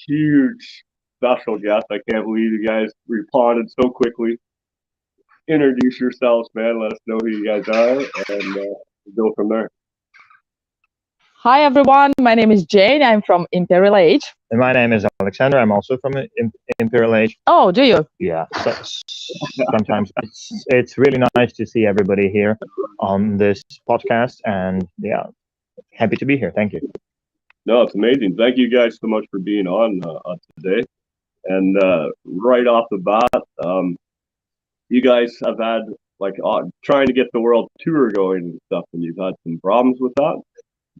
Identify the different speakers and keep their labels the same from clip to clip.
Speaker 1: huge special guest. I can't believe you guys responded so quickly. Introduce yourselves, man. Let us know who you guys are, and go from there.
Speaker 2: Hi everyone, my name is Jane. I'm from Imperial Age.
Speaker 3: And my name is Alexander. I'm also from Imperial Age.
Speaker 2: Oh, do you?
Speaker 3: Yeah. Sometimes it's really nice to see everybody here on this podcast, and yeah, happy to be here. Thank you.
Speaker 1: No, it's amazing. Thank you guys so much for being on today. And right off the bat, you guys have had trying to get the world tour going and stuff, and you've had some problems with that.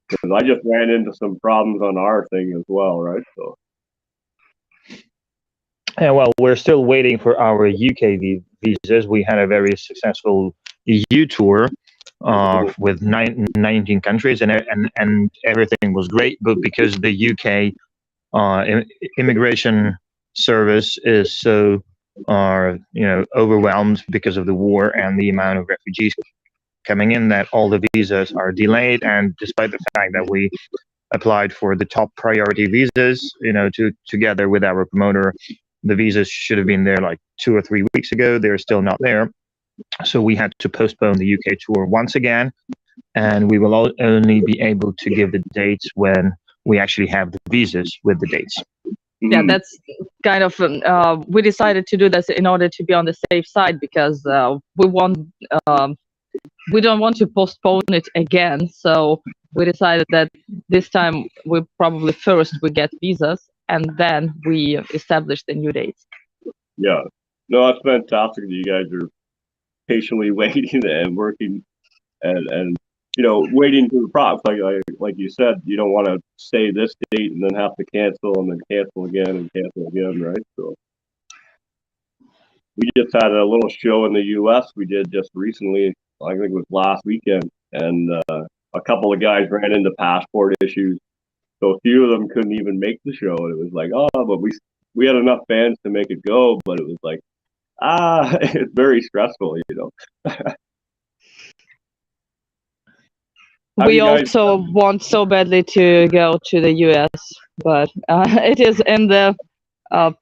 Speaker 1: Because I just ran into some problems on our thing as well, right? So.
Speaker 3: Yeah, well, we're still waiting for our UK visas. We had a very successful EU tour with 19 countries, and everything was great. But because the UK immigration service is so overwhelmed because of the war and the amount of refugees coming in, that all the visas are delayed. And despite the fact that we applied for the top priority visas, together with our promoter, the visas should have been there like 2 or 3 weeks ago. They're still not there. So we had to postpone the UK tour once again. And we will only be able to give the dates when we actually have the visas with the dates.
Speaker 2: Yeah, that's kind of, we decided to do this in order to be on the safe side, because we don't want to postpone it again. So we decided that this time we probably first we get visas and then we establish the new dates.
Speaker 1: Yeah, no, that's fantastic that you guys are patiently waiting and working and waiting for the props. Like you said, you don't want to say this date and then have to cancel and then cancel again and cancel again, right? So we just had a little show in the U.S. we did just recently. I think it was last weekend, and a couple of guys ran into passport issues, so a few of them couldn't even make the show. And it was like, but we had enough fans to make it go, but it was like, it's very stressful,
Speaker 2: We also want so badly to go to the US, but it is in the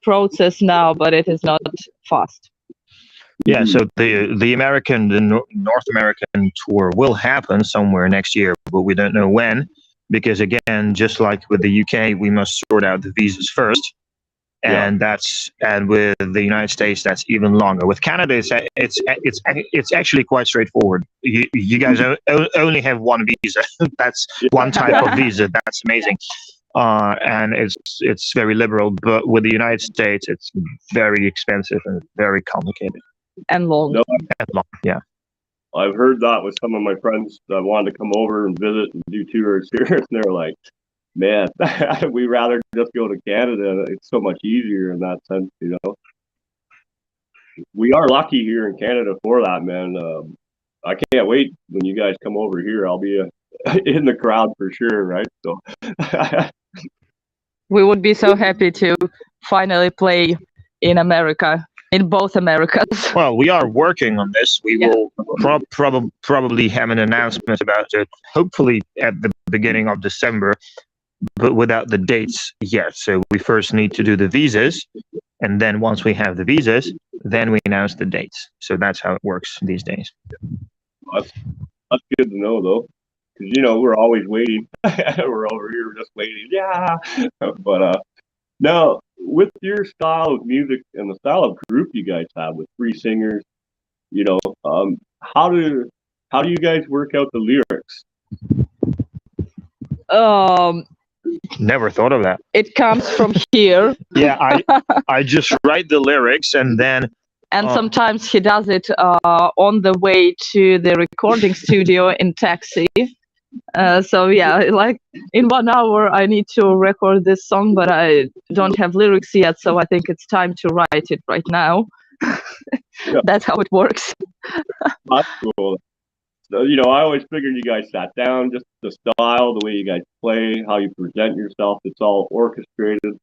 Speaker 2: process now, but it is not fast.
Speaker 3: Yeah, so the North American tour will happen somewhere next year, but we don't know when, because again, just like with the UK, we must sort out the visas first, and with the United States, that's even longer. With Canada, it's actually quite straightforward. You guys only have one visa. That's one type of visa. That's amazing. And it's very liberal, but with the United States, it's very expensive and very complicated.
Speaker 2: And long.
Speaker 1: No,
Speaker 3: yeah.
Speaker 1: I've heard that with some of my friends that wanted to come over and visit and do tours here, and they're like, man, we'd rather just go to Canada. It's so much easier in that sense, We are lucky here in Canada for that, man. I can't wait when you guys come over here. I'll be in the crowd for sure, right? So
Speaker 2: we would be so happy to finally play in America. In both Americas.
Speaker 3: Well, we are working on this. We will probably have an announcement about it, hopefully at the beginning of December, but without the dates yet. So we first need to do the visas, and then once we have the visas, then we announce the dates. So that's how it works these days.
Speaker 1: That's good to know, though, because we're always waiting. We're over here just waiting. Yeah, but now, with your style of music and the style of group you guys have with 3 singers, how do you guys work out the lyrics?
Speaker 3: Never thought of that.
Speaker 2: It comes from here.
Speaker 3: Yeah, I just write the lyrics and then.
Speaker 2: And sometimes he does it on the way to the recording studio in taxi. So yeah, like in 1 hour I need to record this song, but I don't have lyrics yet, so I think it's time to write it right now. That's how it works.
Speaker 1: That's cool. So, I always figured you guys sat down, just the style, the way you guys play, how you present yourself, it's all orchestrated.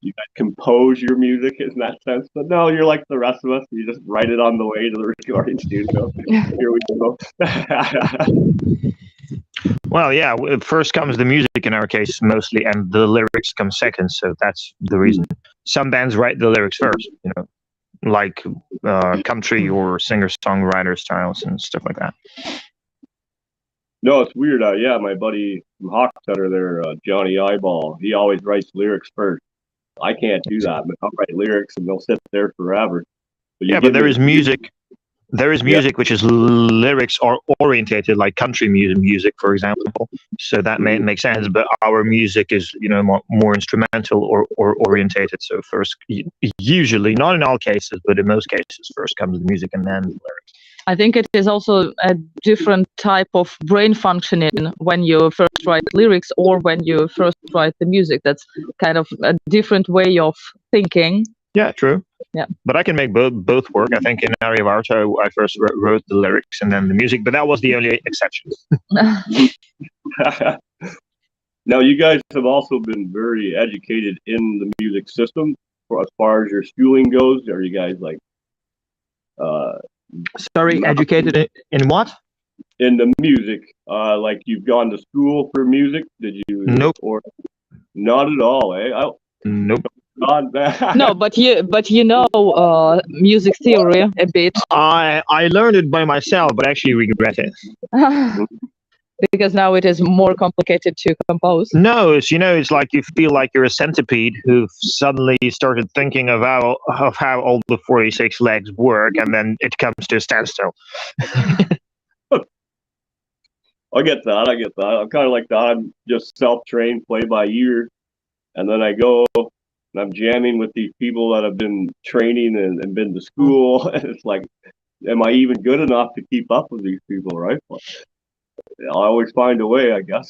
Speaker 1: You guys compose your music in that sense, but no, you're like the rest of us. You just write it on the way to the recording studio. Here we go.
Speaker 3: Well, yeah. First comes the music in our case mostly, and the lyrics come second. So that's the reason. Some bands write the lyrics first, like country or singer-songwriter styles and stuff like that.
Speaker 1: No, it's weird. Yeah, my buddy from Hawk Center there, Johnny Eyeball, he always writes lyrics first. I can't do that, but I'll write lyrics and they'll sit there forever.
Speaker 3: But there is music. There is music which is lyrics are orientated, like country music, for example. So that may make sense. But our music is, more instrumental or orientated. So first, usually, not in all cases, but in most cases, first comes the music and then the lyrics.
Speaker 2: I think it is also a different type of brain functioning when you first write lyrics or when you first write the music. That's kind of a different way of thinking.
Speaker 3: Yeah, true.
Speaker 2: Yeah,
Speaker 3: but I can make both work. I think in Area of Art, I first wrote the lyrics and then the music, but that was the only exception.
Speaker 1: Now, you guys have also been very educated in the music system as far as your schooling goes. Are you guys like...
Speaker 3: Sorry, educated in what?
Speaker 1: In the music. Like you've gone to school for music? Did you?
Speaker 3: Nope.
Speaker 1: Or not at all, eh?
Speaker 3: Nope.
Speaker 2: No, but you know music theory a bit.
Speaker 3: I learned it by myself, but actually regret it.
Speaker 2: Because now it is more complicated to compose.
Speaker 3: No, it's like you feel like you're a centipede who suddenly started thinking of how all the 46 legs work, and then it comes to a standstill.
Speaker 1: I get that. I'm kind of like that. I'm just self-trained, play by ear, and then I go and I'm jamming with these people that have been training and been to school. And it's like, am I even good enough to keep up with these people, right? But I always find a way, I guess.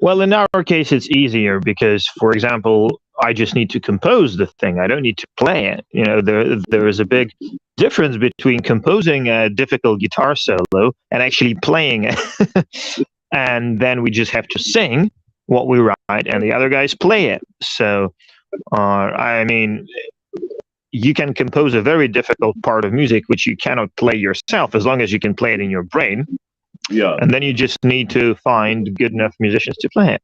Speaker 3: Well, in our case, it's easier because, for example, I just need to compose the thing. I don't need to play it. There is a big difference between composing a difficult guitar solo and actually playing it. And then we just have to sing what we write, and the other guys play it. So, you can compose a very difficult part of music which you cannot play yourself, as long as you can play it in your brain.
Speaker 1: Yeah.
Speaker 3: And then you just need to find good enough musicians to play it.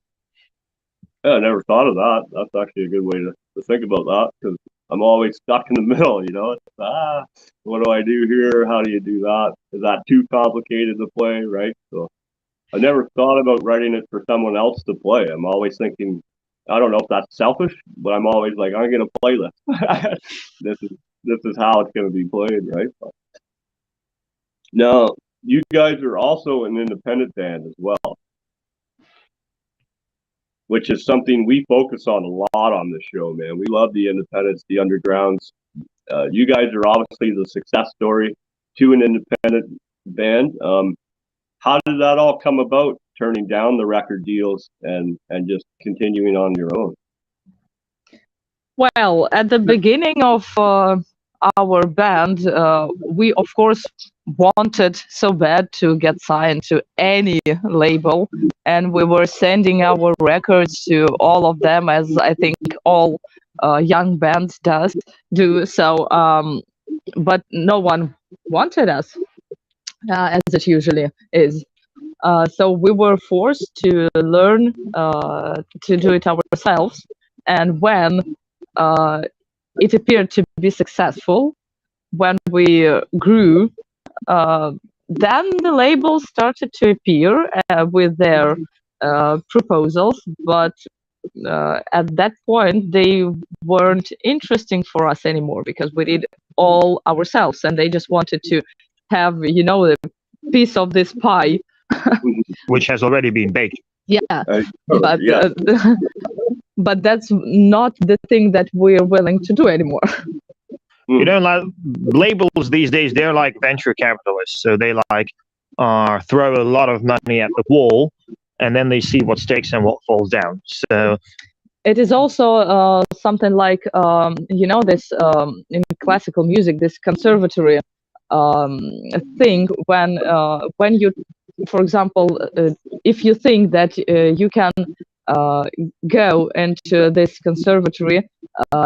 Speaker 1: Yeah, I never thought of that. That's actually a good way to think about that, because I'm always stuck in the middle, It's, what do I do here? How do you do that? Is that too complicated to play, right? So I never thought about writing it for someone else to play. I'm always thinking, I don't know if that's selfish, but I'm always like, I'm going to play this. This is how it's going to be played, right? But now, you guys are also an independent band as well, which is something we focus on a lot on this show, man. We love the independents, the undergrounds. You guys are obviously the success story to an independent band. How did that all come about, turning down the record deals and just continuing on your own?
Speaker 2: Well, at the beginning of our band, we of course wanted so bad to get signed to any label, and we were sending our records to all of them, as I think all young bands do. So, but no one wanted us, as it usually is. So we were forced to learn to do it ourselves, and when it appeared to be successful, when we grew, then the labels started to appear with their proposals, but at that point they weren't interesting for us anymore, because we did all ourselves, and they just wanted to have, the piece of this pie.
Speaker 3: Which has already been baked.
Speaker 2: Yeah, but that's not the thing that we're willing to do anymore.
Speaker 3: Like labels these days, they're like venture capitalists. So they throw a lot of money at the wall, and then they see what sticks and what falls down. So
Speaker 2: it is also something like this in classical music, this conservatory thing, when you, for example, if you think that you can go into this conservatory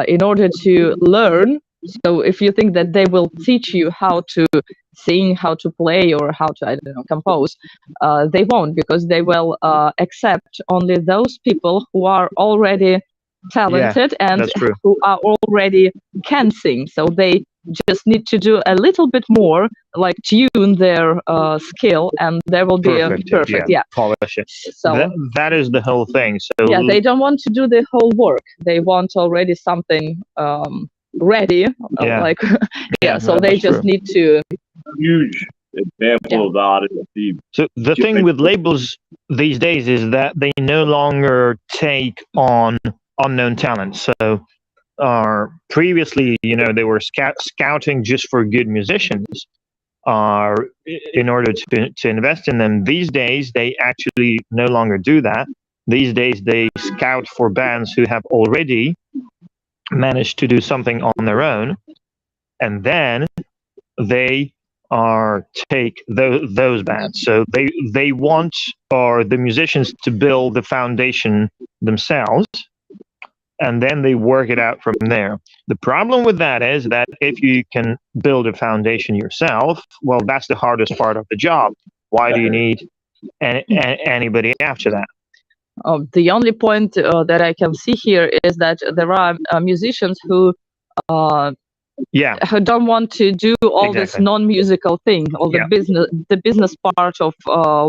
Speaker 2: in order to learn So if you think that they will teach you how to sing, how to play, or how to, I don't know, compose, they won't, because they will accept only those people who are already talented and
Speaker 3: that's true.
Speaker 2: who are already can sing. So they just need to do a little bit more, like tune their skill, and there will be a perfect. Yeah.
Speaker 3: Polish it.
Speaker 2: So
Speaker 3: that is the whole thing. So
Speaker 2: yeah, they don't want to do the whole work. They want already something ready. Like so they just
Speaker 3: true.
Speaker 2: need to.
Speaker 1: Huge example of that is the.
Speaker 3: So the thing with labels these days is that they no longer take on unknown talent. So previously, they were scouting just for good musicians in order to invest in them. These days, they actually no longer do that. These days, they scout for bands who have already managed to do something on their own, and then they take those bands. So they want the musicians to build the foundation themselves, and then they work it out from there. The problem with that is that if you can build a foundation yourself, well, that's the hardest part of the job. Why do you need anybody after that?
Speaker 2: The only point that I can see here is that there are musicians who don't want to do all this non-musical thing, all the business part of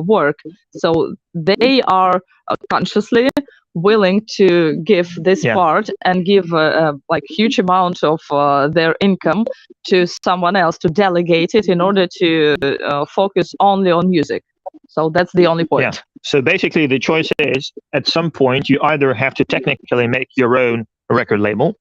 Speaker 2: work. So they are consciously willing to give this part and give like huge amount of their income to someone else to delegate it in order to focus only on music. So that's the only point.
Speaker 3: Yeah. So basically the choice is, at some point you either have to technically make your own record label,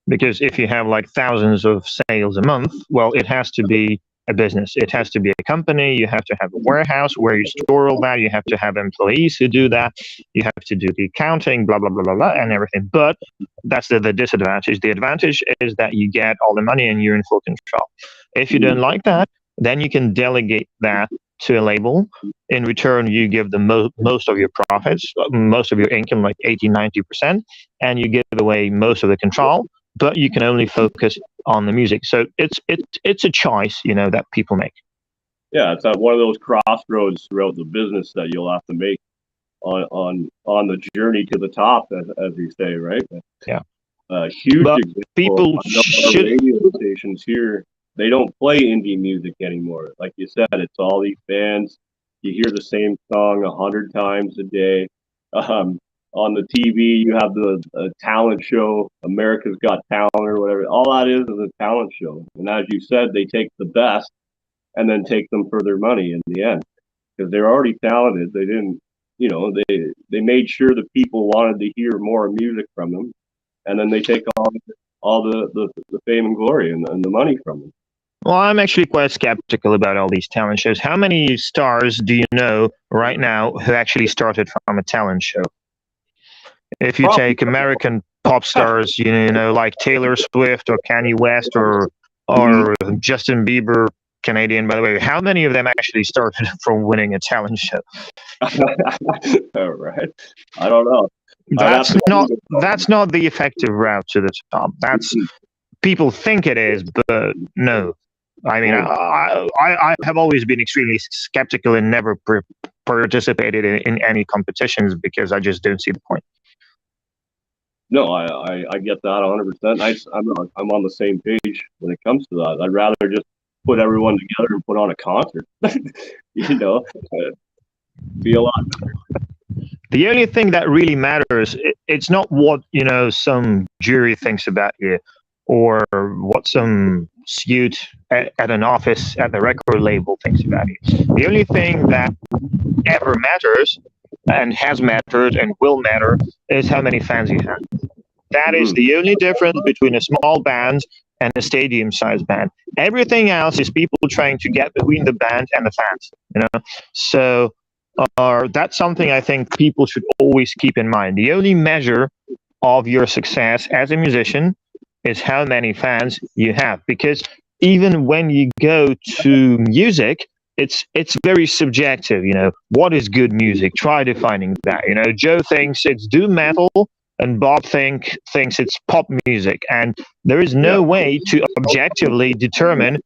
Speaker 3: because if you have like thousands of sales a month, well, it has to be a business. It has to be a company. You have to have a warehouse where you store all that. You have to have employees who do that. You have to do the accounting, blah, blah, blah, blah, blah, and everything. But that's the disadvantage. The advantage is that you get all the money and you're in full control. If you don't like that, then you can delegate that to a label. In return, you give them most of your profits, most of your income, like 80-90%, and you give away most of the control, but you can only focus on the music. So it's a choice, that people make.
Speaker 1: Yeah, it's one of those crossroads throughout the business that you'll have to make on the journey to the top, as you say, right?
Speaker 3: Yeah.
Speaker 1: Huge
Speaker 3: but
Speaker 1: example.
Speaker 3: People should.
Speaker 1: Radio stations here, they don't play indie music anymore. Like you said, it's all these bands. You hear the same song 100 times a day. On the TV, you have the talent show, America's Got Talent or whatever. All that is a talent show. And as you said, they take the best and then take them for their money in the end, because they're already talented. They didn't, they made sure that people wanted to hear more music from them, and then they take all the fame and glory and the money from them.
Speaker 3: Well, I'm actually quite skeptical about all these talent shows. How many stars do you know right now who actually started from a talent show? If you take American pop stars, like Taylor Swift or Kanye West or Justin Bieber, Canadian, by the way, how many of them actually started from winning a talent show?
Speaker 1: All right. I don't know.
Speaker 3: That's not the effective route to the top. That's people think it is, but no. I mean, I have always been extremely skeptical and never participated in any competitions because I just don't see the point.
Speaker 1: No, I get that 100%. I'm on the same page when it comes to that. I'd rather just put everyone together and put on a concert. Be a lot better.
Speaker 3: The only thing that really matters, it's not what some jury thinks about you, or what some suit at an office at the record label thinks about you. The only thing that ever matters, and has mattered and will matter, is how many fans you have. That is the only difference between a small band and a stadium-sized band. Everything else is people trying to get between the band and the fans. So that's something I think people should always keep in mind. The only measure of your success as a musician is how many fans you have, because even when you go to music, it's very subjective. What is good music? Try defining that. Joe thinks it's doom metal, and Bob thinks it's pop music, and there is no way to objectively determine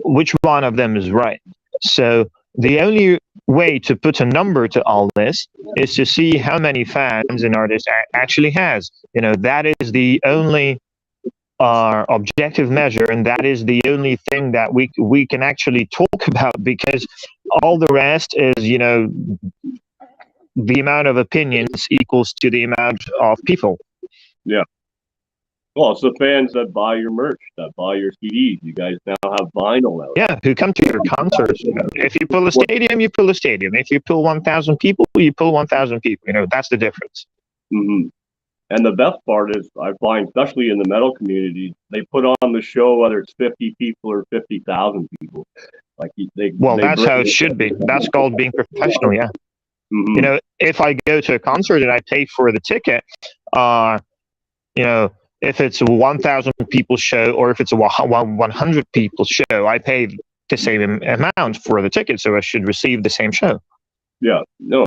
Speaker 3: which one of them is right. So the only way to put a number to all this is to see how many fans an artist actually has. That is the only objective measure, and that is the only thing that we can actually talk about, because all the rest is, the amount of opinions equals to the amount of people.
Speaker 1: Yeah. Well, it's the fans that buy your merch, that buy your CDs. You guys now have vinyl out.
Speaker 3: Yeah, who come to your concerts. If you pull a stadium, you pull a stadium. If you pull 1,000 people, you pull 1,000 people. That's the difference.
Speaker 1: Mm-hmm. And the best part is, I find, especially in the metal community, they put on the show whether it's 50 people or 50,000 people. Like
Speaker 3: that's how it should be. That's called being professional. Yeah.
Speaker 1: Mm-hmm.
Speaker 3: If I go to a concert and I pay for the ticket, if it's a 1,000 people show or if it's a 100 people show, I pay the same amount for the ticket, so I should receive the same show.
Speaker 1: Yeah, no,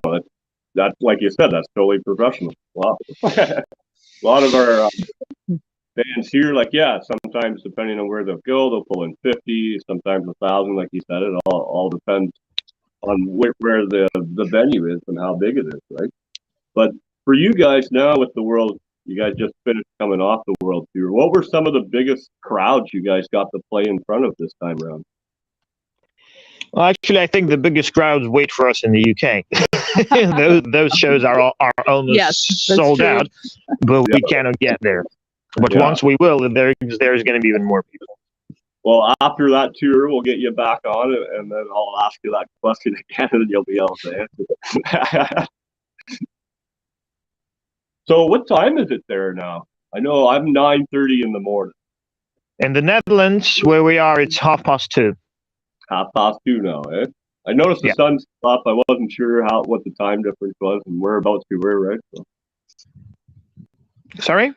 Speaker 1: that's like you said, that's totally professional. Wow. A lot of our bands here, sometimes depending on where they'll go, they'll pull in 50, sometimes 1,000, like you said. It all depends on where the venue is and how big it is, right? But for you guys now with the world, you guys just finished coming off the world tour. What were some of the biggest crowds you guys got to play in front of this time around?
Speaker 3: Well, actually, I think the biggest crowds wait for us in the UK. those shows are almost sold out, but we cannot get there. But once we will, there's going to be even more people.
Speaker 1: Well, after that tour, we'll get you back on it, and then I'll ask you that question again, and you'll be able to answer it. So what time is it there now? I know I'm 9:30 in the morning.
Speaker 3: In the Netherlands, where we are, it's 2:30.
Speaker 1: 2:30 now, eh? I noticed the sun's up. I wasn't sure what the time difference was and whereabouts we were, right? So.
Speaker 3: Sorry?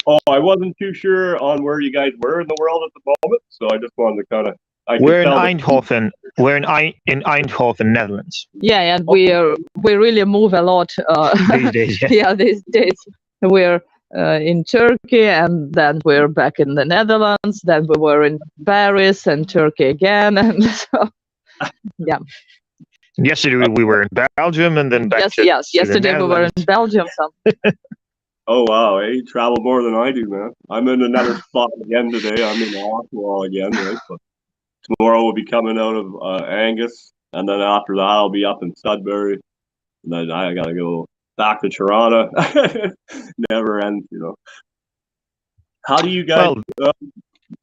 Speaker 1: Oh, I wasn't too sure on where you guys were in the world at the moment, so I just wanted to kind of.
Speaker 3: We're in Eindhoven. We're in Eindhoven, Netherlands.
Speaker 2: Yeah, and we really move a lot
Speaker 3: these days.
Speaker 2: These days we're in Turkey, and then we're back in the Netherlands. Then we were in Paris and Turkey again, and so yeah.
Speaker 3: Yesterday we were in Belgium, and then back.
Speaker 2: Yesterday we were in Belgium. So.
Speaker 1: Oh wow! Hey, you travel more than I do, man. I'm in another spot again today. I'm in Oslo again, right? But tomorrow we'll be coming out of Angus, and then after that I'll be up in Sudbury, and then I gotta go back to Toronto. Never ends, How do you guys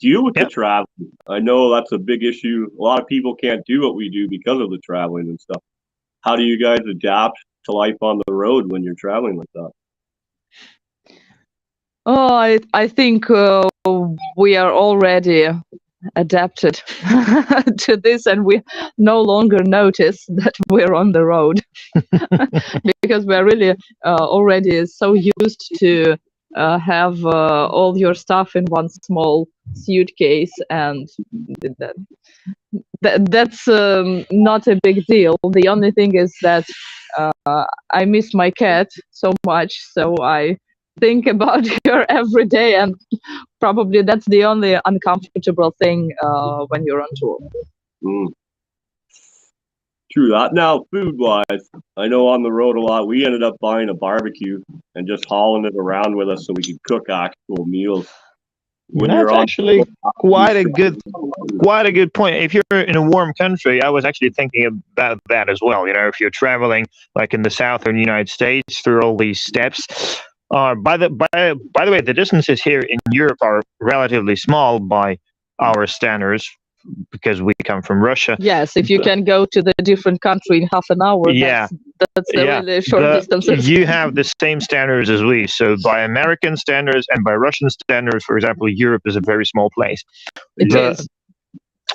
Speaker 1: deal with the travel? I know that's a big issue. A lot of people can't do what we do because of the traveling and stuff. How do you guys adapt to life on the road when you're traveling like that?
Speaker 2: Oh, I think we are already adapted to this, and we no longer notice that we're on the road because we're really already so used to have all your stuff in one small suitcase, and that's not a big deal. The only thing is that I miss my cat so much, so I think about her every day, and probably that's the only uncomfortable thing when you're on tour.
Speaker 1: True that. Now, food-wise, I know on the road a lot, we ended up buying a barbecue and just hauling it around with us so we could cook actual meals.
Speaker 3: That's actually quite a good point. If you're in a warm country, I was actually thinking about that as well. If you're traveling like in the southern United States through all these steps. By the way, the distances here in Europe are relatively small by our standards because we come from Russia.
Speaker 2: Yes, if you can go to the different country in half an hour, that's a really short distance.
Speaker 3: You have the same standards as we. So by American standards and by Russian standards, for example, Europe is a very small place.
Speaker 2: It is.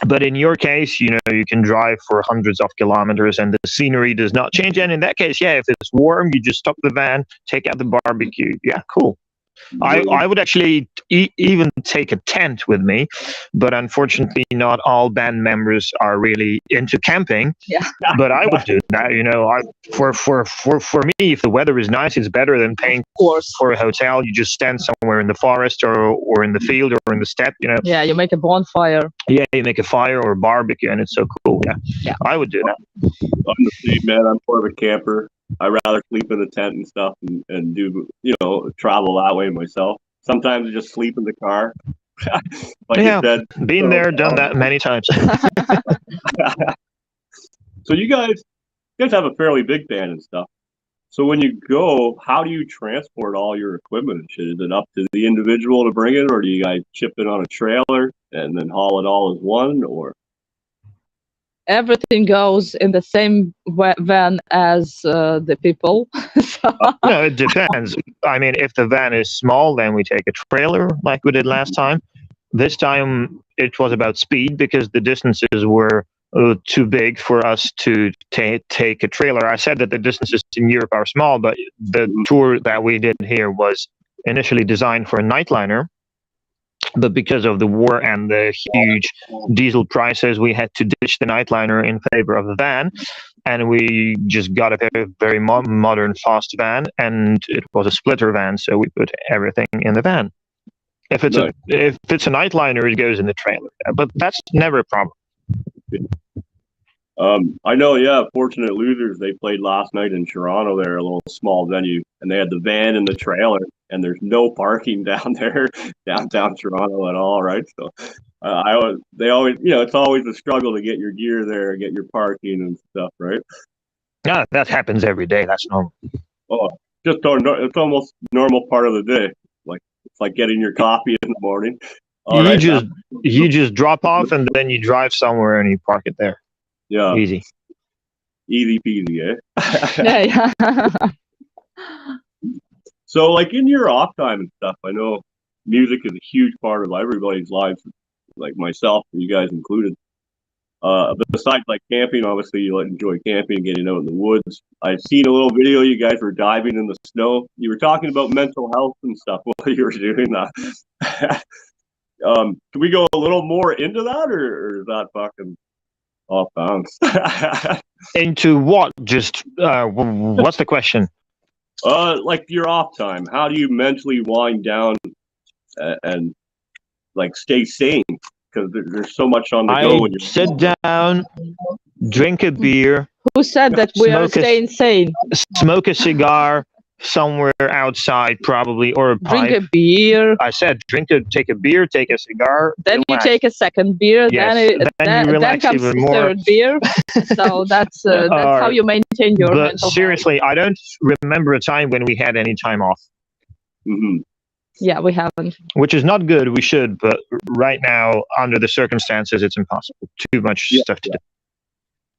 Speaker 3: But in your case, you can drive for hundreds of kilometers and the scenery does not change. And in that case, if it's warm, you just stop the van, take out the barbecue. Yeah, cool. I would actually even take a tent with me, but unfortunately, not all band members are really into camping.
Speaker 2: Yeah.
Speaker 3: But I would do that. For me, if the weather is nice, it's better than paying for a hotel. You just stand somewhere in the forest or in the field or in the steppe.
Speaker 2: Yeah, you make a bonfire.
Speaker 3: Yeah, you make a fire or a barbecue, and it's so cool. Yeah. I would do that.
Speaker 1: I'm the same, man. I'm more of a camper. I'd rather sleep in the tent and stuff and do, travel that way myself. Sometimes I just sleep in the car. Like you said.
Speaker 3: Been there, done that many times.
Speaker 1: So you guys have a fairly big band and stuff. So when you go, how do you transport all your equipment and shit? Is it up to the individual to bring it, or do you guys chip it on a trailer and then haul it all as one, or?
Speaker 2: Everything goes in the same van as the people.
Speaker 3: No, it depends. I mean, if the van is small, then we take a trailer like we did last time. This time it was about speed because the distances were too big for us to take a trailer. I said that the distances in Europe are small, but the tour that we did here was initially designed for a nightliner. But because of the war and the huge diesel prices, we had to ditch the nightliner in favor of the van. And we just got a very modern, fast van. And it was a splitter van, so we put everything in the van. If it's a nightliner, it goes in the trailer. But that's never a problem.
Speaker 1: I know, Fortunate Losers, they played last night in Toronto there, a little small venue, and they had the van and the trailer, and there's no parking down there, downtown Toronto at all, right? So they always, it's always a struggle to get your gear there, get your parking and stuff, right?
Speaker 3: Yeah, that happens every day. That's normal.
Speaker 1: Oh, it's almost normal part of the day. It's like getting your coffee in the morning.
Speaker 3: You just drop off and then you drive somewhere and you park it there.
Speaker 1: Yeah.
Speaker 3: Easy
Speaker 1: peasy, eh?
Speaker 2: Yeah.
Speaker 1: So, like, in your off time and stuff, I know music is a huge part of everybody's lives, like myself, you guys included. Besides, like, camping, obviously, you enjoy camping, getting out in the woods. I've seen a little video, you guys were diving in the snow. You were talking about mental health and stuff while you were doing that. Can we go a little more into that, or is that fucking off bounds?
Speaker 3: Into what? Just what's the question?
Speaker 1: Like your off time. How do you mentally wind down and like stay sane? Because there's so much on the go. When you
Speaker 3: sit down, drink a beer.
Speaker 2: Who said that we are staying sane?
Speaker 3: Smoke a cigar somewhere outside, probably, or a pipe.
Speaker 2: Drink a beer.
Speaker 3: I said take a beer, take a cigar.
Speaker 2: Then
Speaker 3: relax.
Speaker 2: you take a second beer.
Speaker 3: Yes,
Speaker 2: then comes the third beer. So that's how you maintain your mental health.
Speaker 3: Seriously, I don't remember a time when we had any time off.
Speaker 1: Mm-hmm.
Speaker 2: Yeah, we haven't.
Speaker 3: Which is not good. We should, but right now, under the circumstances, it's impossible. Too much stuff to do.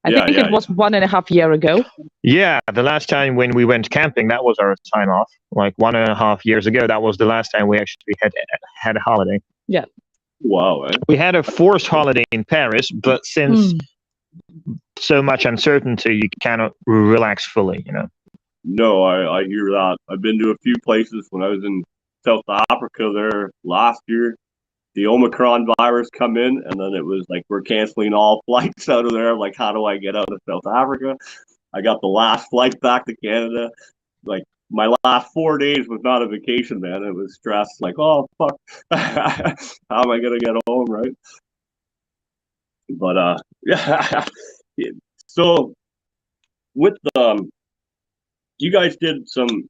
Speaker 2: I think it was 1.5 years ago.
Speaker 3: Yeah, the last time when we went camping, that was our time off. Like 1.5 years ago, that was the last time we actually had a holiday.
Speaker 2: Yeah.
Speaker 1: Wow. Eh?
Speaker 3: We had a forced holiday in Paris, but since so much uncertainty, you cannot relax fully,
Speaker 1: No, I hear that. I've been to a few places when I was in South Africa there last year. The Omicron virus come in, and then it was like, we're canceling all flights out of there. I'm like, how do I get out of South Africa? I got the last flight back to Canada. Like, my last 4 days was not a vacation, man. It was stress. Like, oh, fuck. How am I going to get home, right? But, yeah. So, with you guys did some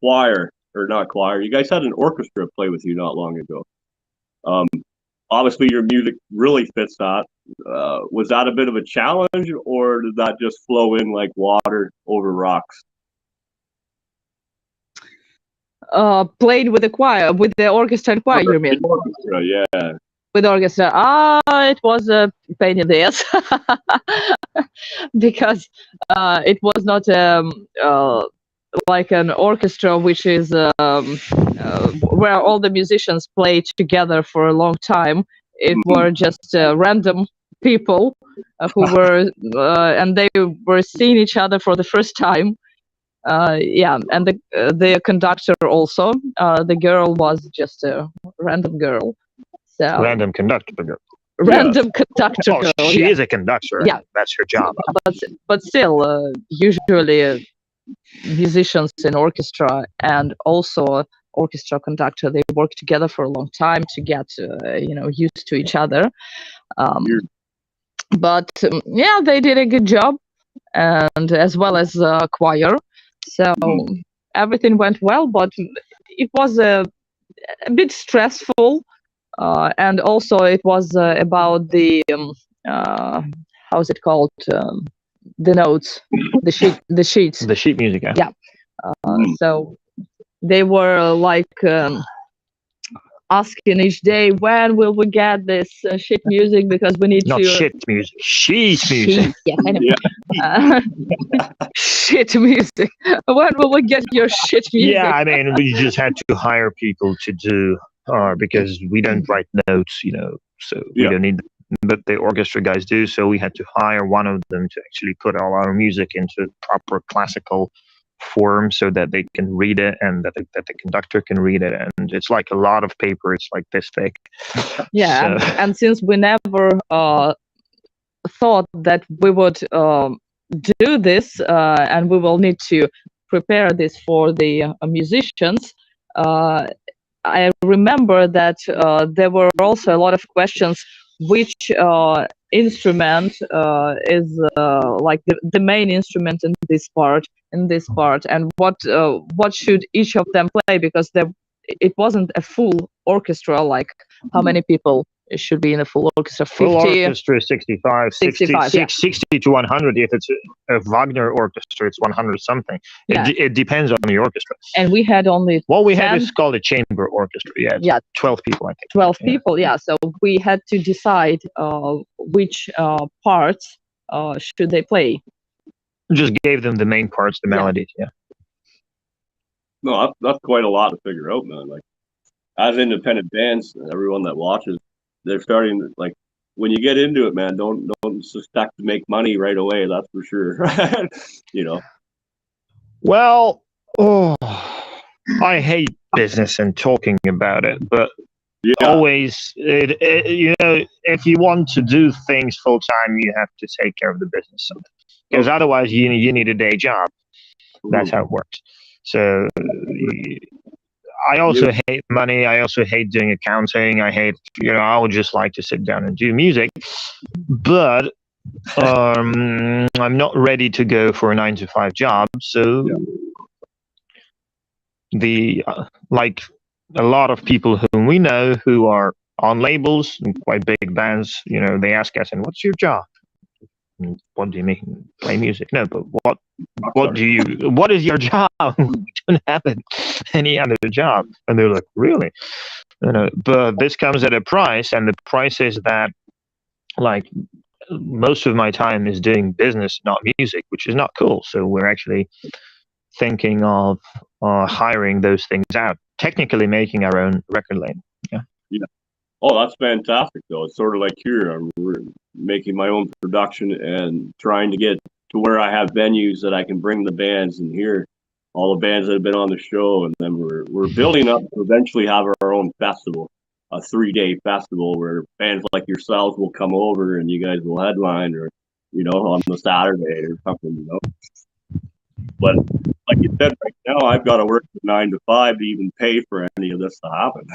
Speaker 1: choir, or not choir. You guys had an orchestra play with you not long ago. Obviously your music really fits that. Was that a bit of a challenge, or did that just flow in like water over rocks?
Speaker 2: Played with the choir, with the orchestra and choir, you mean?
Speaker 1: Orchestra, yeah.
Speaker 2: With orchestra, it was a pain in the ass because it was not like an orchestra, which is where all the musicians play together for a long time. It were just random people who were, and they were seeing each other for the first time. Yeah, and the conductor also. The girl was just a random girl. So
Speaker 3: Random conductor girl.
Speaker 2: random conductor
Speaker 3: Oh,
Speaker 2: girl.
Speaker 3: she
Speaker 2: Yeah,
Speaker 3: is a conductor.
Speaker 2: yeah,
Speaker 3: That's her job.
Speaker 2: but still, usually musicians in orchestra and also orchestra conductor, they work together for a long time to get used to each other. Um, but yeah, they did a good job, and as well as choir. So everything went well, but it was a bit stressful, and also it was about the how's it called, the notes, the sheets.
Speaker 3: The sheet music.
Speaker 2: Yeah. So they were like asking each day, when will we get this sheet music, because we need
Speaker 3: Not
Speaker 2: to
Speaker 3: shit music. Sheet music.
Speaker 2: Yes, I know. Shit music. When will we get your shit music?
Speaker 3: Yeah, I mean, we just had to hire people to do, because we don't write notes, so we don't need, but the orchestra guys do. So we had to hire one of them to actually put all our music into proper classical form so that they can read it and that the conductor can read it. And it's like a lot of paper. It's like this thick.
Speaker 2: Yeah,
Speaker 3: So,
Speaker 2: and since we never thought that we would do this, and we will need to prepare this for the musicians. I remember that there were also a lot of questions, which instrument is like the main instrument in this part, and what should each of them play, because it wasn't a full orchestra. Like, how many people should be in a full orchestra? 50.
Speaker 3: full orchestra is 65,
Speaker 2: 65, yeah.
Speaker 3: 60 to 100. If it's a Wagner orchestra, it's 100 something.
Speaker 2: Yeah.
Speaker 3: It depends on the orchestra.
Speaker 2: And we had only
Speaker 3: What we
Speaker 2: 10,
Speaker 3: had is called a chamber orchestra. Yeah, it's 12 people, I think.
Speaker 2: 12 people, yeah. So we had to decide which parts should they play.
Speaker 3: Just gave them the main parts, the melodies, yeah.
Speaker 1: No, that's quite a lot to figure out, man. Like, as independent bands, everyone that watches, they're starting, like, when you get into it, man, don't expect to make money right away. That's for sure.
Speaker 3: Well, I hate business and talking about it, but always, if you want to do things full time, you have to take care of the business, because otherwise you need a day job. That's how it works. So I also hate money. I also hate doing accounting. I hate, I would just like to sit down and do music, but I'm not ready to go for a 9-to-5 job. So like a lot of people whom we know who are on labels and quite big bands, they ask us, and what's your job? What do you mean? Play music? No, but what is your job? We don't have any other job. And they're like, really? But this comes at a price, and the price is that, like, most of my time is doing business, not music, which is not cool. So we're actually thinking of hiring those things out, technically making our own record label. Yeah.
Speaker 1: Oh, that's fantastic, though. It's sort of like here, I'm making my own production and trying to get to where I have venues that I can bring the bands and hear all the bands that have been on the show, and then we're building up to eventually have our own festival, a 3-day festival where bands like yourselves will come over and you guys will headline, or on the Saturday or something. But like you said, right now I've got to work 9 to 5 to even pay for any of this to happen.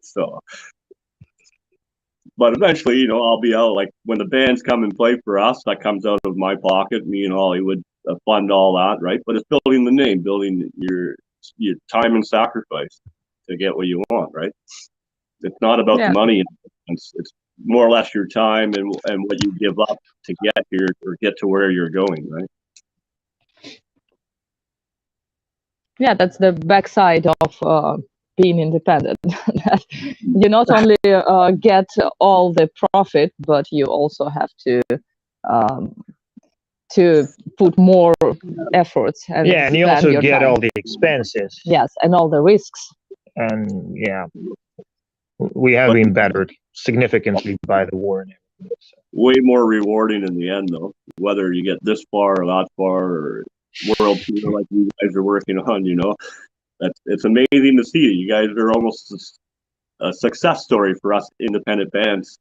Speaker 1: So. But eventually, I'll be out. Like, when the bands come and play for us, that comes out of my pocket. Me and Ollie would fund all that, right? But it's building the name, building your time and sacrifice to get what you want, right? It's not about the money. It's more or less your time and what you give up to get here or get to where you're going, right?
Speaker 2: Yeah, that's the backside of being independent. You not only get all the profit, but you also have to put more efforts. And
Speaker 3: and you also get all the expenses.
Speaker 2: Yes, and all the risks.
Speaker 3: And we have been battered significantly by the war.
Speaker 1: Way more rewarding in the end, though. Whether you get this far or that far, or world tour like you guys are working on. It's amazing to see. You guys are almost a success story for us independent bands.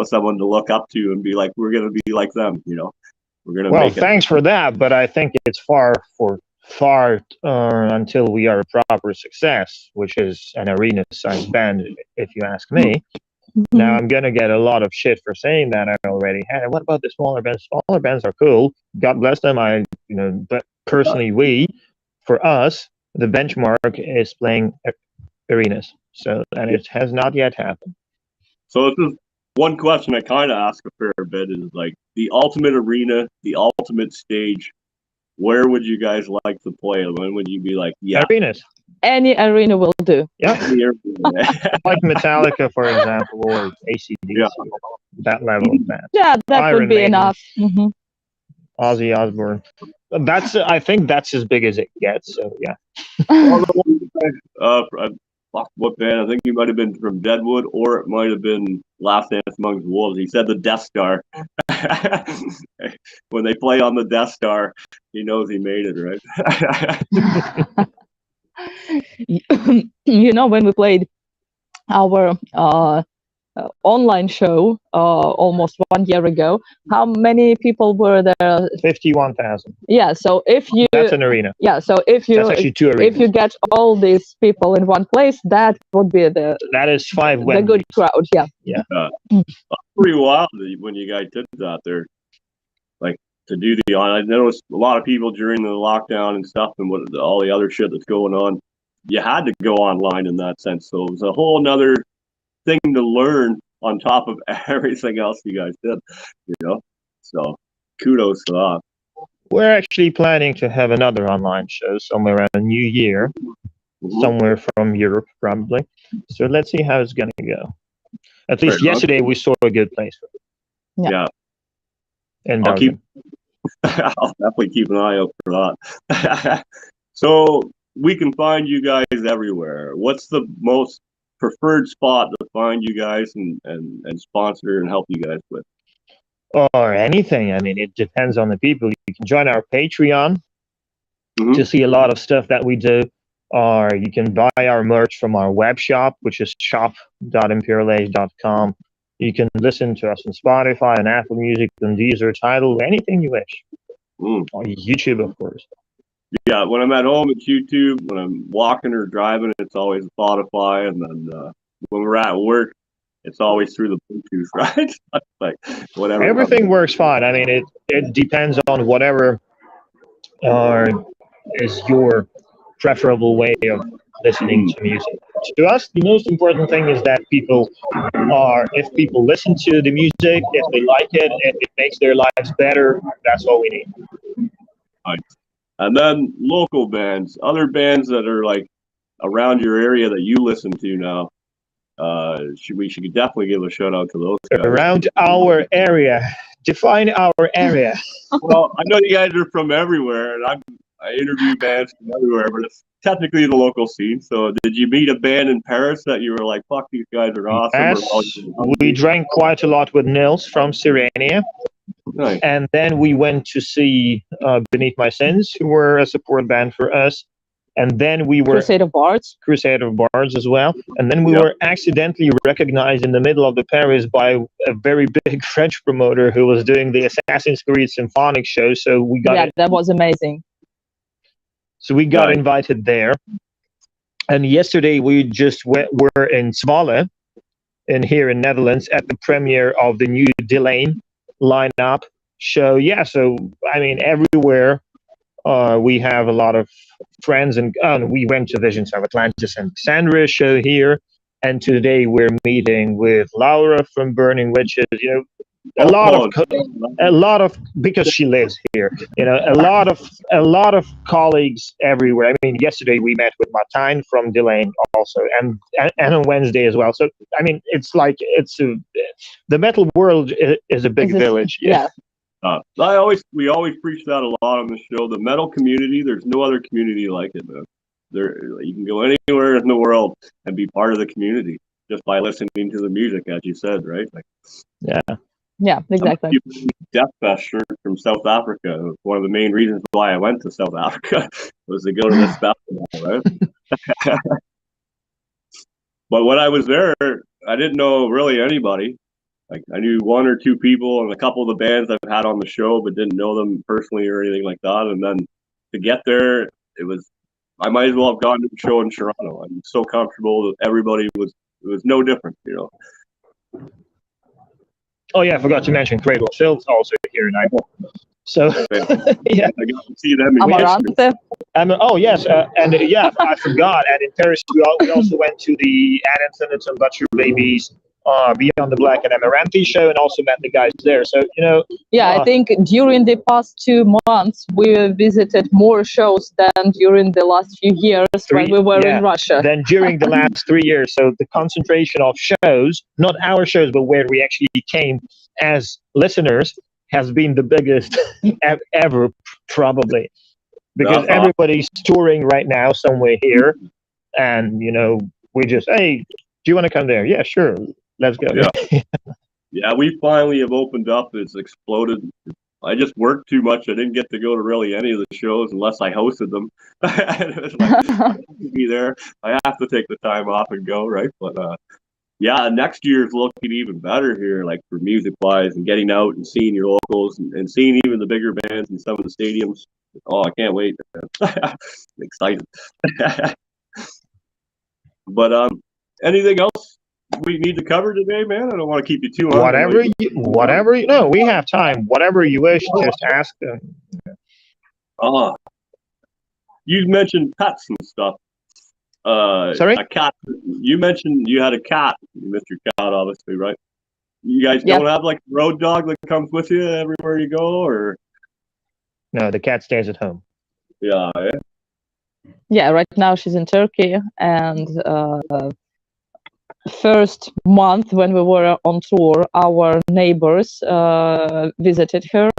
Speaker 1: Someone to look up to and be like, we're gonna be like them. We're gonna
Speaker 3: Well,
Speaker 1: make it.
Speaker 3: thanks for that, but I think it's far until we are a proper success, which is an arena-sized band, if you ask me. Now, I'm gonna get a lot of shit for saying that I already had. What about the smaller bands? Smaller bands are cool. God bless them. But personally, for us, the benchmark is playing arenas. So, and it has not yet happened.
Speaker 1: So this is one question I kind of ask a fair bit is like the ultimate arena, the ultimate stage. Where would you guys like to play? When would you be like, yeah,
Speaker 3: Arenas?
Speaker 2: Any arena will do.
Speaker 3: Yeah. Like Metallica, for example, or AC/DC.
Speaker 1: Yeah.
Speaker 3: That level of band.
Speaker 2: Yeah, that
Speaker 3: Iron
Speaker 2: would be
Speaker 3: Maiden.
Speaker 2: enough. Mm-hmm.
Speaker 3: Ozzy Osbourne. I think that's as big as it gets. So yeah.
Speaker 1: What band? I think he might have been from Deadwood, or it might have been Last Dance Amongst Wolves. He said the Death Star. When they play on the Death Star, he knows he made it, right?
Speaker 2: When we played our online show almost 1 year ago, how many people were there?
Speaker 3: 51,000.
Speaker 2: Yeah, so
Speaker 3: that's an arena.
Speaker 2: Yeah, so if you
Speaker 3: that's actually 2 arenas.
Speaker 2: If you get all these people in one place, that would be
Speaker 3: that is 5
Speaker 2: the good crowd. Yeah.
Speaker 1: Pretty wild when you guys did that there, like to do the on. I noticed a lot of people during the lockdown and stuff, and all the other shit that's going on. You had to go online in that sense, so it was a whole nother thing to learn on top of everything else you guys did, so kudos to that.
Speaker 3: We're actually planning to have another online show somewhere around the New Year, somewhere from Europe probably, so let's see how it's gonna go. At least yesterday we saw a good place for it.
Speaker 1: Yeah.
Speaker 3: And
Speaker 1: I'll definitely keep an eye out for that. So we can find you guys everywhere. What's the most preferred spot to find you guys and sponsor and help you guys with?
Speaker 3: Or anything. I mean, it depends on the people. You can join our Patreon to see a lot of stuff that we do, or you can buy our merch from our web shop, which is shop.imperialage.com. You can listen to us on Spotify and Apple Music and Deezer, Tidal, anything you wish. Or YouTube, of course.
Speaker 1: Yeah, when I'm at home, it's YouTube. When I'm walking or driving, it's always Spotify. And then when we're at work, it's always through the Bluetooth, right? Like whatever.
Speaker 3: Everything works fine. I mean, it depends on whatever is your preferable way of listening to music. To us, the most important thing is that if people listen to the music, if they like it, if it makes their lives better, that's all we need.
Speaker 1: Right. And then local bands, other bands that are like around your area that you listen to now. We should definitely give a shout out to those guys.
Speaker 3: Around our area. Define our area.
Speaker 1: Well, I know you guys are from everywhere, and I interview bands from everywhere, but it's technically the local scene. So did you meet a band in Paris that you were like, fuck, these guys are awesome?
Speaker 3: Yes, we drank quite a lot with Nils from Sirenia.
Speaker 1: Nice.
Speaker 3: And then we went to see Beneath My Sins, who were a support band for us. And then we were
Speaker 2: Crusade of Bards
Speaker 3: as well. And then we were accidentally recognized in the middle of the Paris by a very big French promoter who was doing the Assassin's Creed Symphonic show. So we got
Speaker 2: that was amazing.
Speaker 3: So we got invited there. And yesterday we just were in Zwolle, here in Netherlands, at the premiere of the new Delane lineup show. Yeah, so I mean, everywhere we have a lot of friends, and we went to Visions of Atlantis and Cassandra show here, and today we're meeting with Laura from Burning Witches. A lot of because she lives here. A lot of colleagues everywhere. I mean, yesterday we met with Martijn from Delane also, and on Wednesday as well. So I mean, it's like the metal world is a big village.
Speaker 2: Yeah.
Speaker 1: We always preach that a lot on the show. The metal community, there's no other community like it, man. You can go anywhere in the world and be part of the community just by listening to the music, as you said, right?
Speaker 3: Yeah.
Speaker 2: Yeah, exactly.
Speaker 1: Death Fest shirt from South Africa. One of the main reasons why I went to South Africa was to go to this festival, right? But when I was there, I didn't know really anybody. Like I knew one or two people and a couple of the bands I've had on the show, but didn't know them personally or anything like that. And then to get there, I might as well have gone to a show in Toronto. I'm so comfortable that everybody it was no different, you know.
Speaker 3: Oh yeah, I forgot to mention Cradle of Filth also here in Idaho. So yeah,
Speaker 1: I got to see them in
Speaker 2: Amarante.
Speaker 3: oh yes, and yeah, I forgot. And in Paris, we also went to the Ad Infinitum and Butcher Babies, Beyond the Black and Amaranthi show, and also met the guys there. So
Speaker 2: Yeah, I think during the past 2 months we visited more shows than during the last few years when we were in Russia.
Speaker 3: Than during the last 3 years. So the concentration of shows, not our shows, but where we actually came as listeners, has been the biggest ever, probably, because everybody's touring right now somewhere here, and we just, hey, do you want to come there? Yeah, sure, let's go.
Speaker 1: Yeah, we finally have opened up. It's exploded. I just worked too much. I didn't get to go to really any of the shows unless I hosted them. It's like, I have to be there. I have to take the time off and go, right? But yeah, next year's looking even better here, like for music-wise and getting out and seeing your locals and seeing even the bigger bands in some of the stadiums. Oh, I can't wait. I'm excited. But anything else we need to cover today, man? I don't want to keep you too long.
Speaker 3: Whatever no, we have time. Whatever you wish, just ask them.
Speaker 1: You mentioned pets and stuff.
Speaker 3: Sorry?
Speaker 1: A cat. You mentioned you had a cat. You missed your cat, obviously, right? You guys don't have like a road dog that comes with you everywhere you go, or?
Speaker 3: No, the cat stays at home.
Speaker 1: Yeah.
Speaker 2: Yeah, right now she's in Turkey, and first month when we were on tour, our neighbors visited her.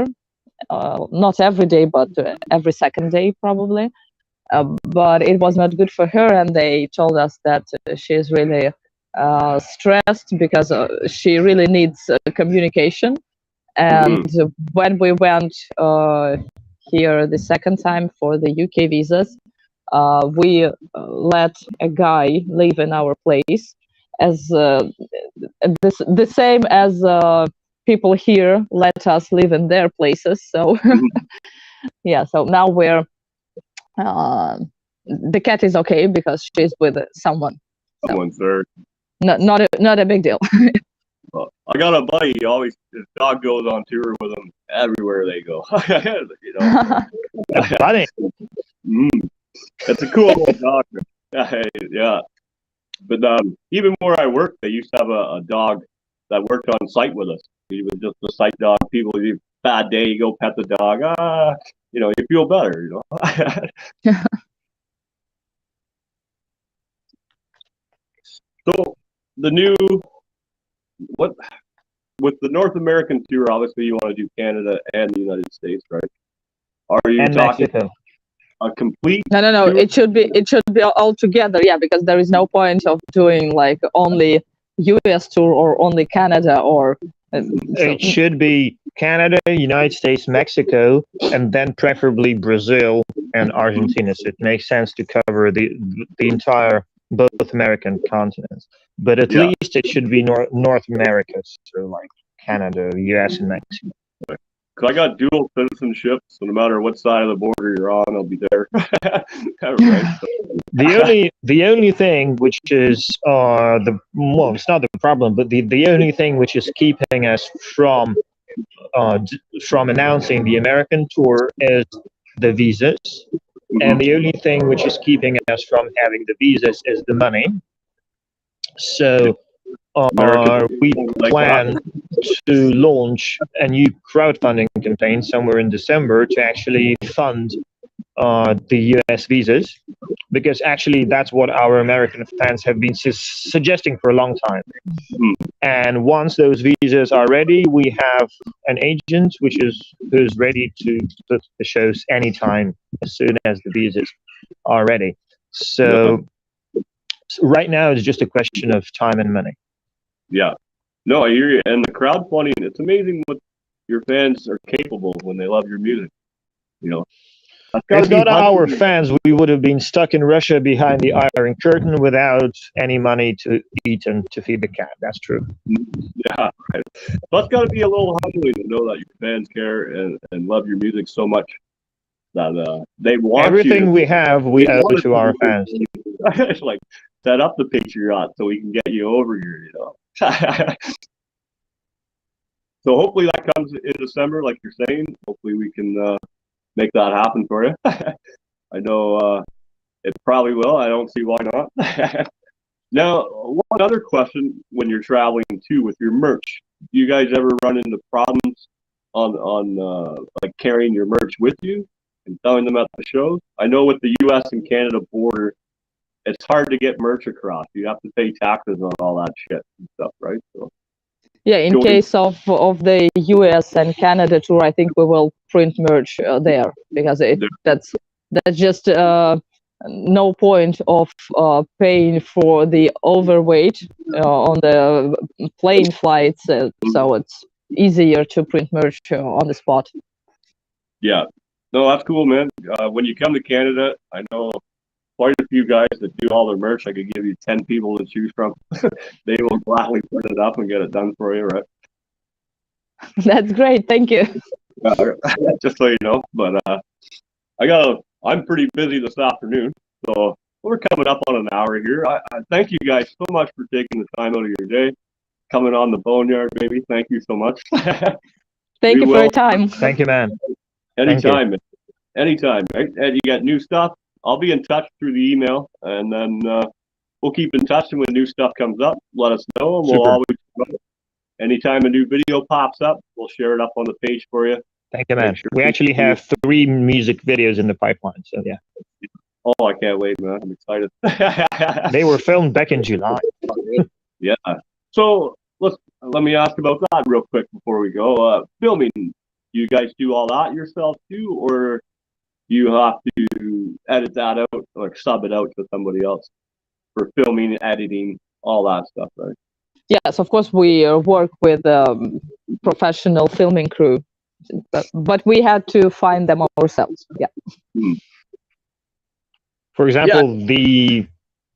Speaker 2: Not every day, but every second day, probably. But it was not good for her, and they told us that she is really stressed because she really needs communication. And when we went here the second time for the UK visas, we let a guy live in our place, as the same as people here let us live in their places. So yeah, so now we're the cat is okay because she's with someone.
Speaker 1: Someone's there.
Speaker 2: Not a big deal.
Speaker 1: Well, I got a buddy. His dog goes on tour with him everywhere they go.
Speaker 3: Buddy.
Speaker 1: It's a cool little dog. Yeah. But even where I worked, they used to have a dog that worked on site with us. He was just a site dog. People, bad day, you go pet the dog. You feel better. So with the North American tour, obviously you want to do Canada and the United States, right? Are you talking
Speaker 3: Mexico?
Speaker 1: A complete?
Speaker 2: No. It should be all together. Yeah, because there is no point of doing like only US tour or only Canada or.
Speaker 3: It should be Canada, United States, Mexico, and then preferably Brazil and Argentina. So it makes sense to cover the entire both American continents. But at least it should be North America, so like Canada, US, and Mexico.
Speaker 1: Because I got dual citizenship, so no matter what side of the border you're on, I'll be there. Right?
Speaker 3: The only thing which is it's not the problem, but the only thing which is keeping us from announcing the American tour is the visas, and the only thing which is keeping us from having the visas is the money. So we plan to launch a new crowdfunding campaign somewhere in December to actually fund the US visas, because actually that's what our American fans have been suggesting for a long time. And once those visas are ready, we have an agent who's ready to put the shows anytime as soon as the visas are ready. So right now it's just a question of time and money.
Speaker 1: Yeah. No, I hear you. And the crowdfunding, it's amazing what your fans are capable of when they love your music. You know, that's gotta
Speaker 3: If
Speaker 1: be
Speaker 3: not our
Speaker 1: humbling.
Speaker 3: fans, we would have been stuck in Russia behind the Iron Curtain without any money to eat and to feed the cat. That's true.
Speaker 1: Yeah, right. That's got to be a little humbling to know that your fans care and love your music so much that they want
Speaker 3: Everything
Speaker 1: you
Speaker 3: we have, we
Speaker 1: they
Speaker 3: owe
Speaker 1: want
Speaker 3: to our fans.
Speaker 1: it's like set up the Patreon so we can get you over here, you know. So hopefully that comes in December, like you're saying. Hopefully we can make that happen for you. I know it probably will. I don't see why not. Now, one other question when you're traveling too with your merch. Do you guys ever run into problems on like carrying your merch with you and selling them at the shows? I know with the U.S. and Canada border, it's hard to get merch across. You have to pay taxes on all that shit and stuff, right? So,
Speaker 2: Yeah, in case of the US and Canada tour, I think we will print merch there because that's just no point of paying for the overweight on the plane flights. So it's easier to print merch on the spot.
Speaker 1: yeah, no, that's cool, man. When you come to Canada, I know quite a few guys that do all their merch. I could give you 10 people to choose from. They will gladly print it up and get it done for you, right?
Speaker 2: That's great. Thank you.
Speaker 1: Just so you know. But I'm pretty busy this afternoon, so we're coming up on an hour here. I thank you guys so much for taking the time out of your day, coming on the Boneyard, baby. Thank you so much.
Speaker 2: Thank you for your time.
Speaker 3: Thank you, man.
Speaker 1: Anytime, man. Anytime. Right? And you got new stuff. I'll be in touch through the email, and then we'll keep in touch. And when new stuff comes up, let us know, and we'll always. Anytime a new video pops up, we'll share it up on the page for you.
Speaker 3: Thank you, man. We actually have 3 music videos in the pipeline, so yeah.
Speaker 1: Oh, I can't wait, man. I'm excited.
Speaker 3: They were filmed back in July.
Speaker 1: Yeah. So let me ask about that real quick before we go. Filming, you guys do all that yourself too, or you have to edit that out or sub it out to somebody else for filming, editing, all that stuff, right?
Speaker 2: Yes, of course, we work with professional filming crew, but we had to find them ourselves. Yeah.
Speaker 3: For example, the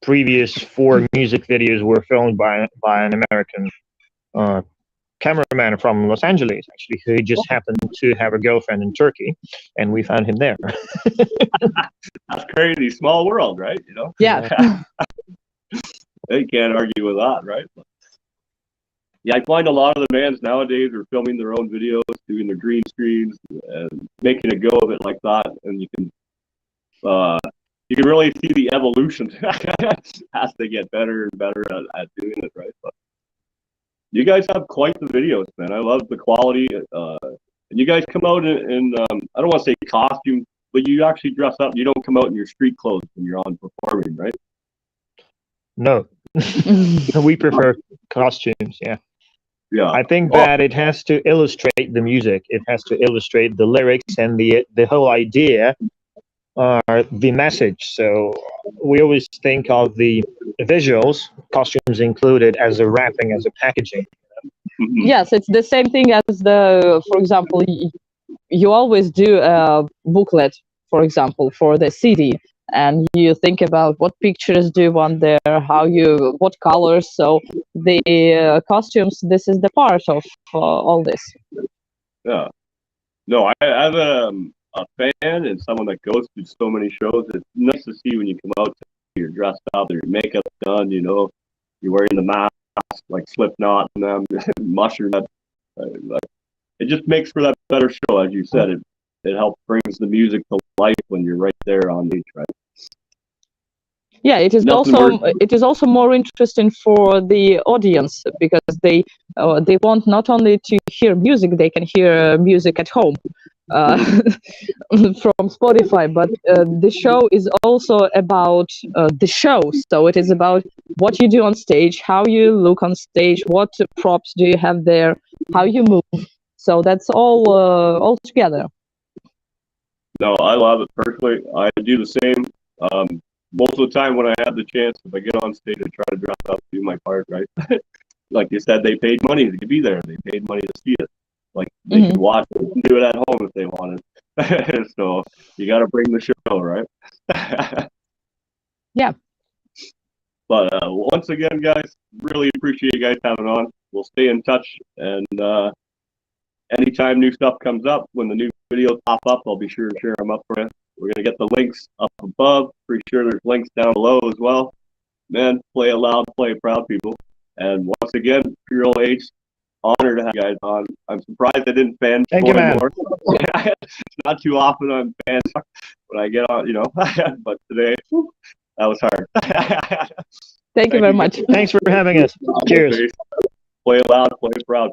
Speaker 3: previous 4 music videos were filmed by an American cameraman from Los Angeles, actually, who just happened to have a girlfriend in Turkey, and we found him there.
Speaker 1: That's crazy. Small world, right? You know?
Speaker 2: Yeah.
Speaker 1: They can't argue with that, right? Yeah, I find a lot of the bands nowadays are filming their own videos, doing their green screens, and making a go of it like that, and you can really see the evolution as they get better and better at doing it, right? But you guys have quite the videos, man. I love the quality, and you guys come out in I don't want to say costume, but you actually dress up. You don't come out in your street clothes when you're on performing, right?
Speaker 3: No, we prefer costumes. Yeah.
Speaker 1: Yeah.
Speaker 3: I think that it has to illustrate the music. It has to illustrate the lyrics and the whole idea, the message. So we always think of the visuals, costumes included, as a wrapping, as a packaging.
Speaker 2: Yes, it's the same thing as for example, you always do a booklet, for example, for the CD. And you think about what pictures do you want there, what colors. So the costumes, this is the part of all this.
Speaker 1: Yeah. No, as a fan and someone that goes to so many shows, it's nice to see when you come out, you're dressed up, your makeup's done, you know, you're wearing the mask like Slipknot and them, Mushroom. It just makes for that better show, as you said. It helps brings the music to life when you're right there on stage, right?
Speaker 2: Yeah, it is also more interesting for the audience because they want not only to hear music, they can hear music at home from Spotify, but the show is also about the show. So it is about what you do on stage, how you look on stage, what props do you have there, how you move. So that's all together.
Speaker 1: No, I love it personally. I do the same. Most of the time when I have the chance, if I get on stage, I try to dress up, do my part, right? like you said, they paid money to be there. They paid money to see it. Like they could watch it and do it at home if they wanted. So you got to bring the show, right?
Speaker 2: Yeah.
Speaker 1: But once again, guys, really appreciate you guys having on. We'll stay in touch, and anytime new stuff comes up, when the new videos pop up, I'll be sure to share them up for you. We're going to get the links up above. Pretty sure there's links down below as well. Man, play it loud, play it proud, people. And once again, Pure Age, honored to have you guys on. I'm surprised I didn't fan
Speaker 3: Thank you, man.
Speaker 1: more. It's not too often I'm fan when I get on, you know. But today, that was hard.
Speaker 2: Thank you very much.
Speaker 3: Thanks for having us. Cheers.
Speaker 1: Play loud, play proud.